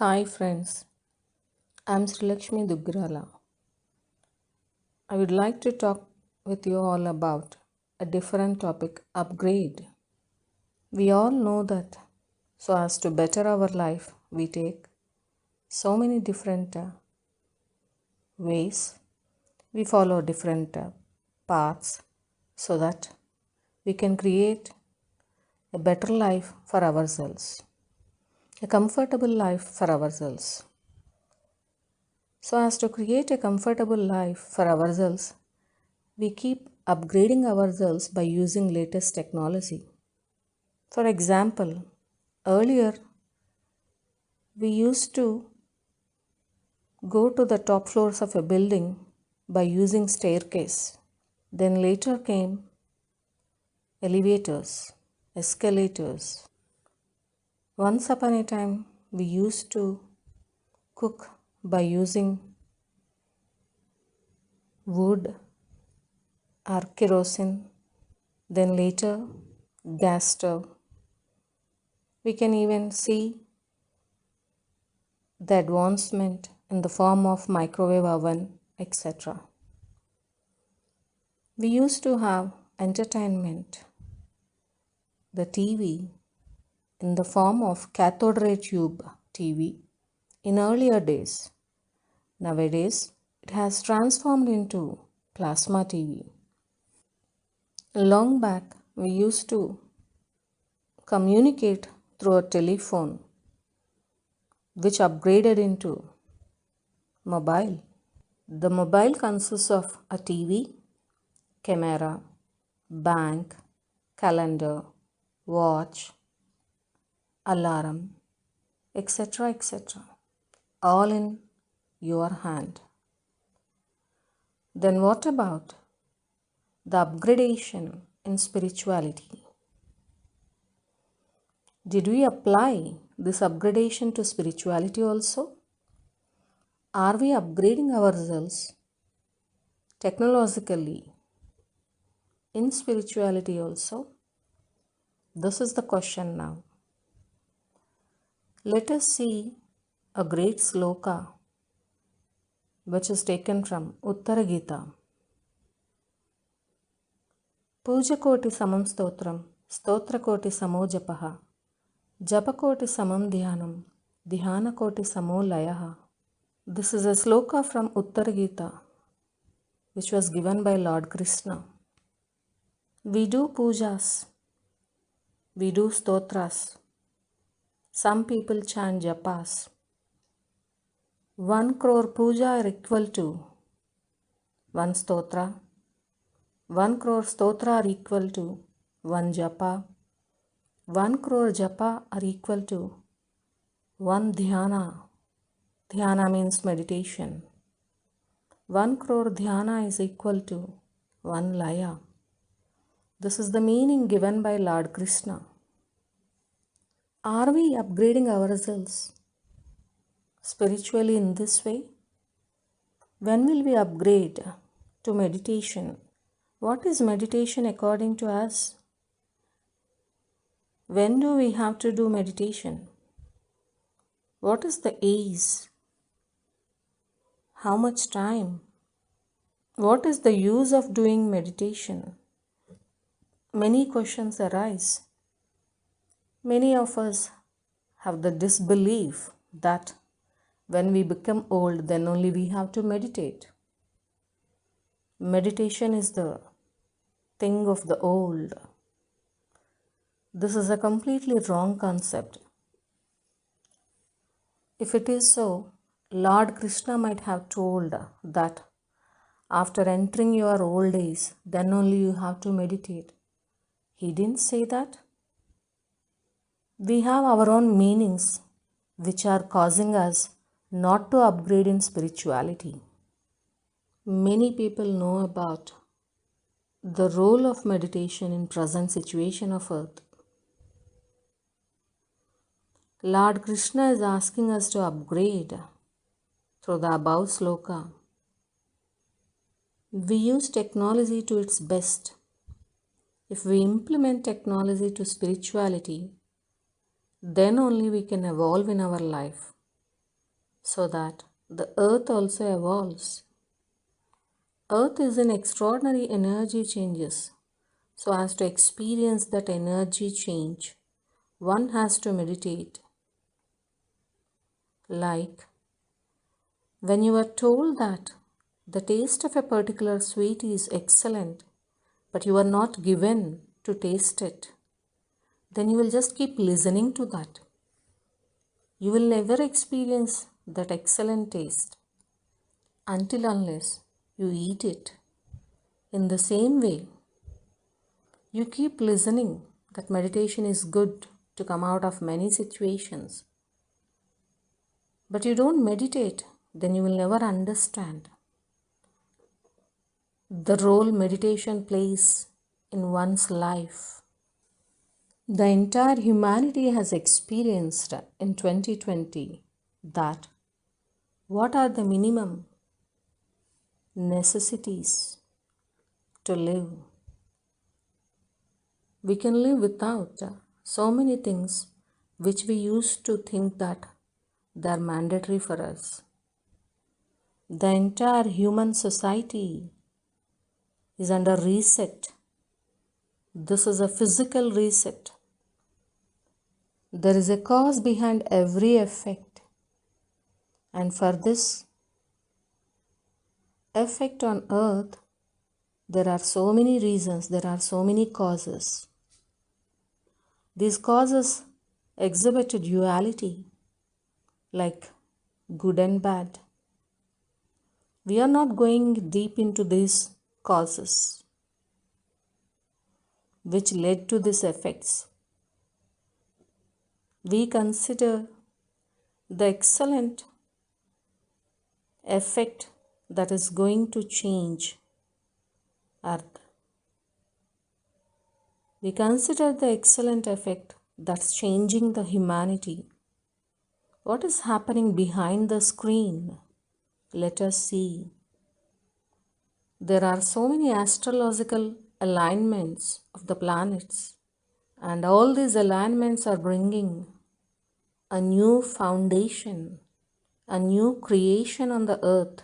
Hi friends, I'm Srilakshmi Duggirala. I would like to talk with you all about a different topic, upgrade. We all know that so as to better our life, we take so many different ways. We follow different paths so that we can create a better life for ourselves, a comfortable life for ourselves. So as to create a comfortable life for ourselves, we keep upgrading ourselves by using latest technology. For example, earlier we used to go to the top floors of a building by using staircase. Then later came elevators, escalators. Once upon a time we used to cook by using wood or kerosene. Then later gas stove. We can even see the advancement in the form of microwave oven, etc. We used to have entertainment, the TV, in the form of cathode ray tube TV in earlier days. Nowadays, it has transformed into plasma TV. Long back, we used to communicate through a telephone, which upgraded into mobile. The mobile consists of a TV, camera, bank, calendar, watch, alarm, etc. etc. all in your hand. Then, what about the upgradation in spirituality? Did we apply this upgradation to spirituality also? Are we upgrading ourselves technologically in spirituality also? This is the question now. Let us see a great sloka which is taken from Uttara Gita. Pujakoti samam stotram, stotra-koti samo japaha, japa-koti samam dhyanam, dhyana-koti samo layaha. This is a sloka from Uttara Gita which was given by Lord Krishna. We do pujas, we do stotras. Some people chant japas. 1 crore puja are equal to 1 stotra. 1 crore stotra are equal to 1 japa. 1 crore japa are equal to 1 dhyana. Dhyana means meditation. 1 crore dhyana is equal to 1 laya. This is the meaning given by Lord Krishna. Are we upgrading ourselves spiritually in this way? When will we upgrade to meditation? What is meditation according to us? When do we have to do meditation? What is the age? How much time? What is the use of doing meditation? Many questions arise. Many of us have the disbelief that when we become old, then only we have to meditate. Meditation is the thing of the old. This is a completely wrong concept. If it is so, Lord Krishna might have told that after entering your old age, then only you have to meditate. He didn't say that. We have our own meanings which are causing us not to upgrade in spirituality. Many people know about the role of meditation in present situation of earth. Lord Krishna is asking us to upgrade through the above sloka. We use technology to its best. If we implement technology to spirituality, then only we can evolve in our life. so that the earth also evolves. Earth is in extraordinary energy changes. So as to experience that energy change, one has to meditate. Like when you are told that the taste of a particular sweet is excellent, but you are not given to taste it, then you will just keep listening to that. You will never experience that excellent taste until unless you eat it. In the same way, you keep listening that meditation is good to come out of many situations. But you don't meditate, then you will never understand the role meditation plays in one's life. The entire humanity has experienced in 2020 that what are the minimum necessities to live. We can live without so many things which we used to think that they are mandatory for us. The entire human society is under reset. This is a physical reset. There is a cause behind every effect, and for this effect on earth, there are so many reasons, there are so many causes. These causes exhibit duality, like good and bad. We are not going deep into these causes which led to these effects. We consider the excellent effect that is going to change earth. We consider the excellent effect that's changing the humanity. What is happening behind the screen? Let us see. There are so many astrological alignments of the planets, and all these alignments are bringing a new foundation, a new creation on the earth,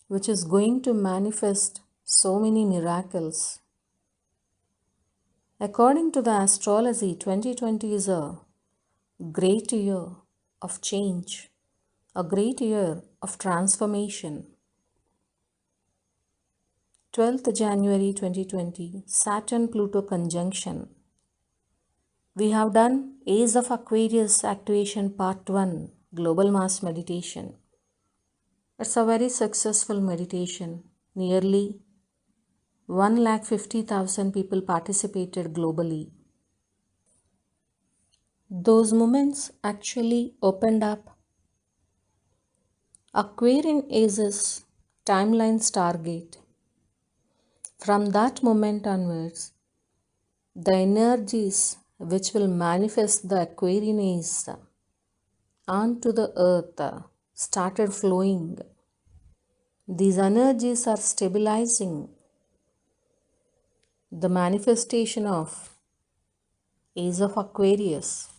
which is going to manifest so many miracles. According to the astrology, 2020 is a great year of change, a great year of transformation. 12th January 2020, Saturn-Pluto conjunction. We have done Ace of Aquarius Activation Part 1, Global Mass Meditation. It's a very successful meditation. Nearly 150,000 people participated globally. Those moments actually opened up Aquarian Aces timeline stargate. From that moment onwards, the energies which will manifest the Aquarian Ace onto the earth started flowing. These energies are stabilizing the manifestation of Ace of Aquarius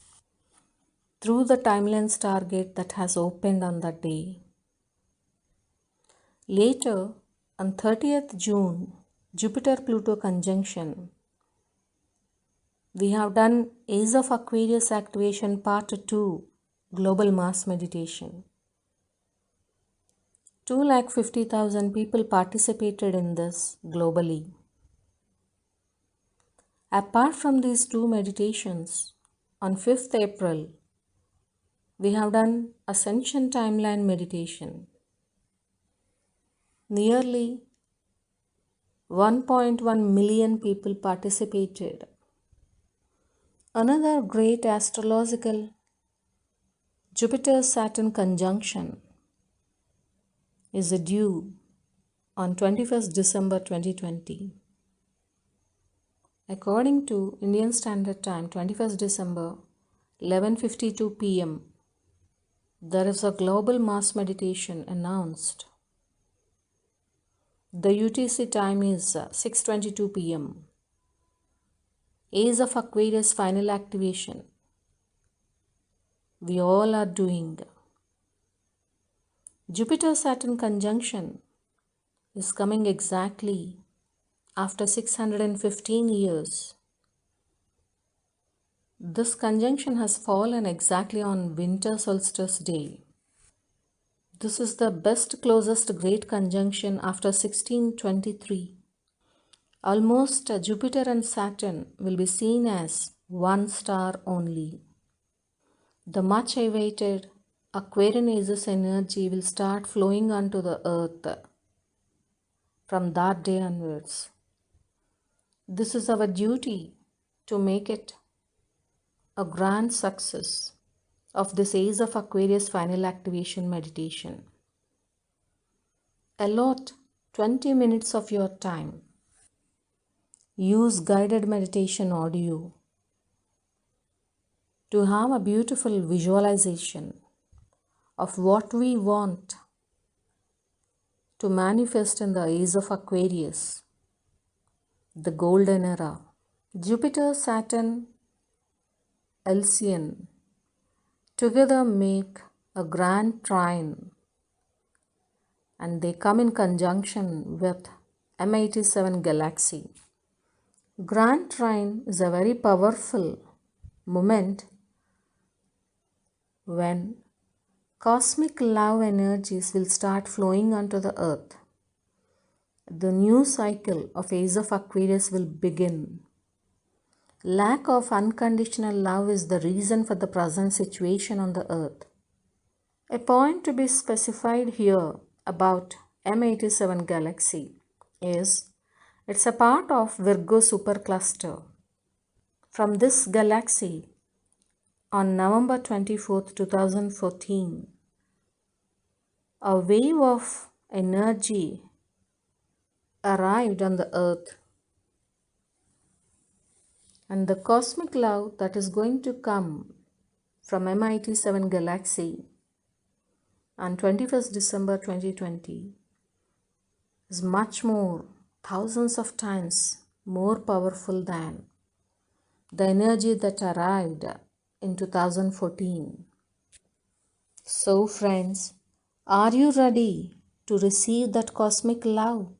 through the timeline stargate that has opened on that day. Later, on 30th June, Jupiter-Pluto conjunction, we have done Ace of Aquarius Activation Part 2, Global Mass Meditation. 250,000 people participated in this globally. Apart from these two meditations, on 5th April, we have done Ascension Timeline Meditation. Nearly 1.1 million people participated. Another great astrological Jupiter-Saturn conjunction is due on 21st December 2020. According to Indian Standard Time, 21st December, 11:52 p.m., there is a global mass meditation announced. The UTC time is 6:22 p.m. Ace of Aquarius final activation. We all are doing Jupiter-Saturn conjunction is coming exactly after 615 years. This conjunction has fallen exactly on winter solstice day. This is the best closest great conjunction after 1623. Almost Jupiter and Saturn will be seen as one star only. The much awaited Aquarian Aegis energy will start flowing onto the earth from that day onwards. This is our duty to make it a grand success of this Age of Aquarius final activation meditation. Allot 20 minutes of your time. Use guided meditation audio to have a beautiful visualization of what we want to manifest in the Age of Aquarius, the golden era. Jupiter, Saturn, Alcyon together make a grand trine, and they come in conjunction with M87 galaxy. Grand trine is a very powerful moment when cosmic love energies will start flowing onto the earth. The new cycle of Age of Aquarius will begin. Lack of unconditional love is the reason for the present situation on the earth. A point to be specified here about M87 galaxy is it's a part of Virgo supercluster. From this galaxy, on November 24th, 2014, a wave of energy arrived on the earth, and the cosmic love that is going to come from M87 galaxy on 21st December 2020 is much more, thousands of times more powerful than the energy that arrived in 2014. So friends, are you ready to receive that cosmic love?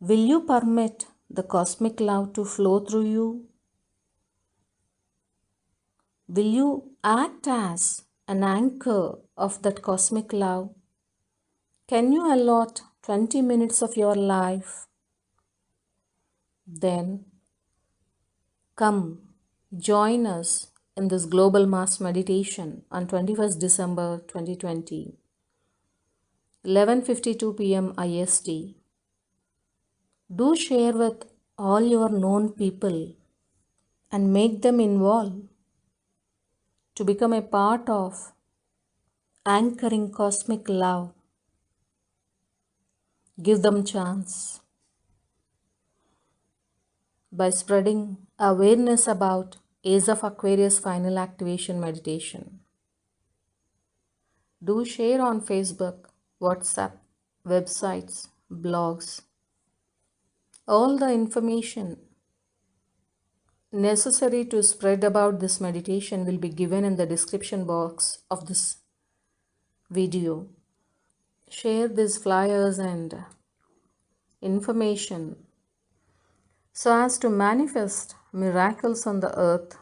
Will you permit the cosmic love to flow through you? Will you act as an anchor of that cosmic love? Can you allot 20 minutes of your life? Then come join us in this global mass meditation on 21st December 2020, 11:52 p.m. IST. Do share with all your known people and make them involved to become a part of anchoring cosmic love. Give them chance by spreading awareness about Age of Aquarius final activation meditation. Do share on Facebook, WhatsApp, websites, blogs. All the information necessary to spread about this meditation will be given in the description box of this video. Share these flyers and information so as to manifest miracles on the earth.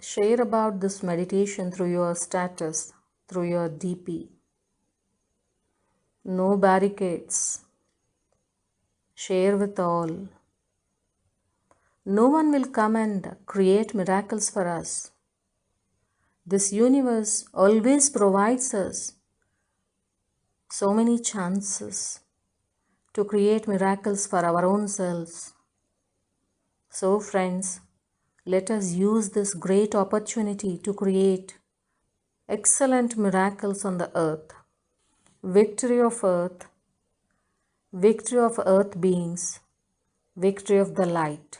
Share about this meditation through your status, through your DP. No barricades. Share with all. No one will come and create miracles for us. This universe always provides us so many chances to create miracles for our own selves. So friends, let us use this great opportunity to create excellent miracles on the earth. Victory of earth beings, victory of the light.